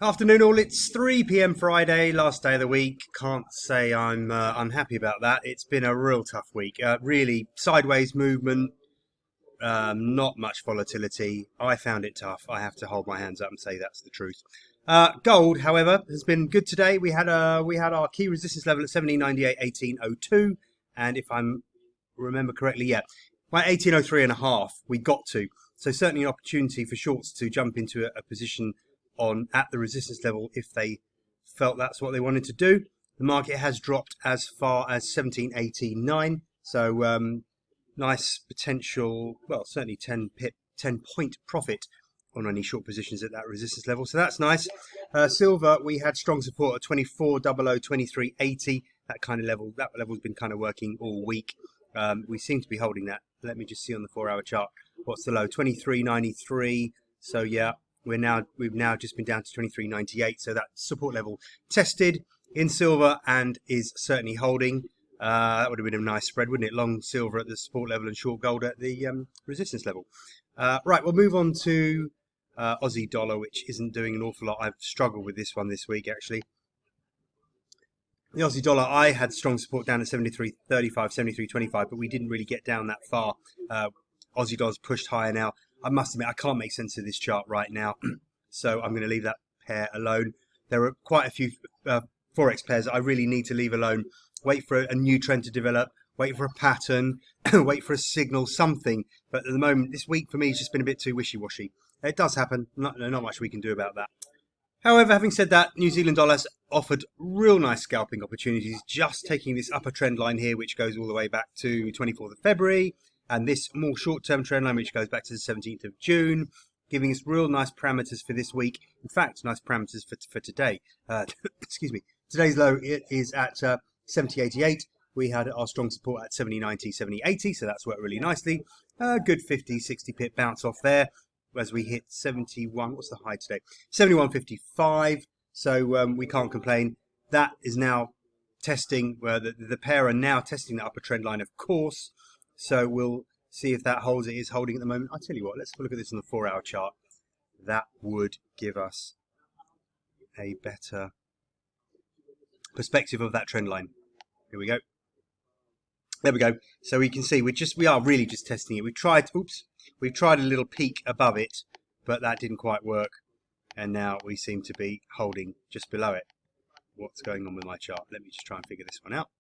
Afternoon all, it's 3 p.m. Friday, last day of the week. Can't say I'm happy about that. It's been a real tough week. Really sideways movement, not much volatility. I found it tough. I have to hold my hands up and say that's the truth. Gold, however, has been good today. We had our key resistance level at 1798.1802, and if I remember correctly, yeah, by 1803 and a half we got to. So certainly an opportunity for shorts to jump into a position on at the resistance level if they felt that's what they wanted to do. The market has dropped as far as 1789, so nice potential, well, certainly 10 point profit on any short positions at that resistance level, so that's nice. Silver, we had strong support at 2400, 2380, that kind of level. That level's been kind of working all week. We seem to be holding that. Let me just see on the 4-hour chart what's the low. 2393. So yeah, we've now just been down to 2398, so that support level tested in silver and is certainly holding. That would have been a nice spread, wouldn't it? Long silver at the support level and short gold at the resistance level. Right, we'll move on to Aussie dollar, which isn't doing an awful lot. I've struggled with this one this week, actually. The Aussie dollar, I had strong support down at 73.35, 73.25, but we didn't really get down that far. Aussie dollar's pushed higher now. I must admit, I can't make sense of this chart right now, so I'm going to leave that pair alone. There are quite a few Forex pairs that I really need to leave alone. Wait for a new trend to develop, wait for a pattern, wait for a signal, something. But at the moment, this week for me has just been a bit too wishy-washy. It does happen, not much we can do about that. However, having said that, New Zealand dollars offered real nice scalping opportunities, just taking this upper trend line here, which goes all the way back to 24th of February, and this more short-term trend line, which goes back to the 17th of June, giving us real nice parameters for this week. In fact, nice parameters for today. Excuse me. Today's low is at 70.88. We had our strong support at 70.90, 70.80, so that's worked really nicely. Good 50, 60 pip bounce off there as we hit 71. What's the high today? 71.55. So we can't complain. That is now testing. The pair are now testing the upper trend line, of course. So we'll see if that holds. It is holding at the moment. I'll tell you what, let's have a look at this on the 4-hour chart. That would give us a better perspective of that trend line. Here we go. There we go. So we can see we are really just testing it. We've tried a little peak above it, but that didn't quite work. And now we seem to be holding just below it. What's going on with my chart? Let me just try and figure this one out.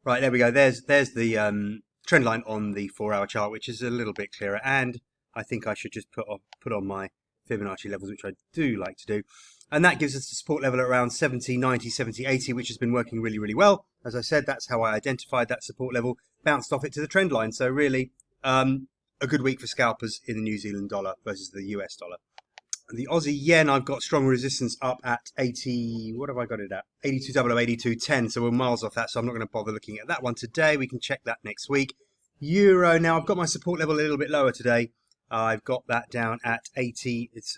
Right, there we go. There's the trend line on the 4-hour chart, which is a little bit clearer, and I think I should just put on my Fibonacci levels, which I do like to do, and that gives us the support level at around 70.90, 70.80, which has been working really, really well. As I said, that's how I identified that support level, bounced off it to the trend line. So really a good week for scalpers in the New Zealand dollar versus the US dollar. The Aussie yen, I've got strong resistance up at 80, what have I got it at? 82.00, 82.10, so we're miles off that, so I'm not going to bother looking at that one today. We can check that next week. Euro, now I've got my support level a little bit lower today. I've got that down at 80, let's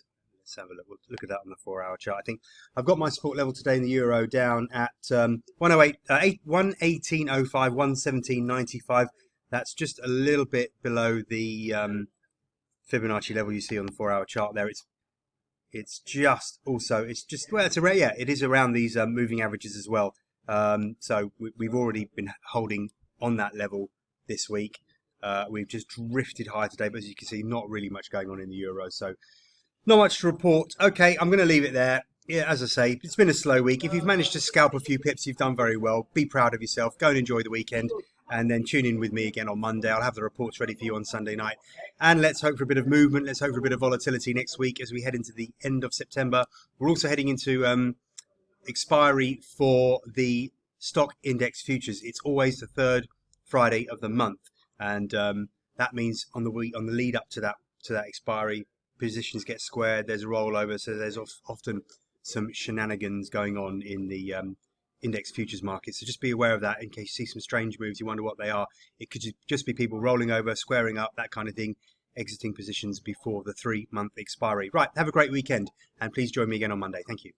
have a look at that on the 4-hour chart. I think I've got my support level today in the euro down at 118.05, 117.95. That's just a little bit below the Fibonacci level you see on the 4-hour chart there. It's just it is around these moving averages as well. So we've already been holding on that level this week. We've just drifted higher today, but as you can see, not really much going on in the euro. So not much to report. Okay, I'm going to leave it there. Yeah, as I say, it's been a slow week. If you've managed to scalp a few pips, you've done very well. Be proud of yourself. Go and enjoy the weekend. And then tune in with me again on Monday. I'll have the reports ready for you on Sunday night. And let's hope for a bit of movement. Let's hope for a bit of volatility next week as we head into the end of September. We're also heading into expiry for the stock index futures. It's always the third Friday of the month. And that means on the lead up to that expiry, positions get squared. There's a rollover. So there's often some shenanigans going on in the index futures market, so just be aware of that in case you see some strange moves. You wonder what they are. It could just be people rolling over, squaring up, that kind of thing, exiting positions before the 3-month expiry. Right, have a great weekend, and please join me again on Monday. Thank you.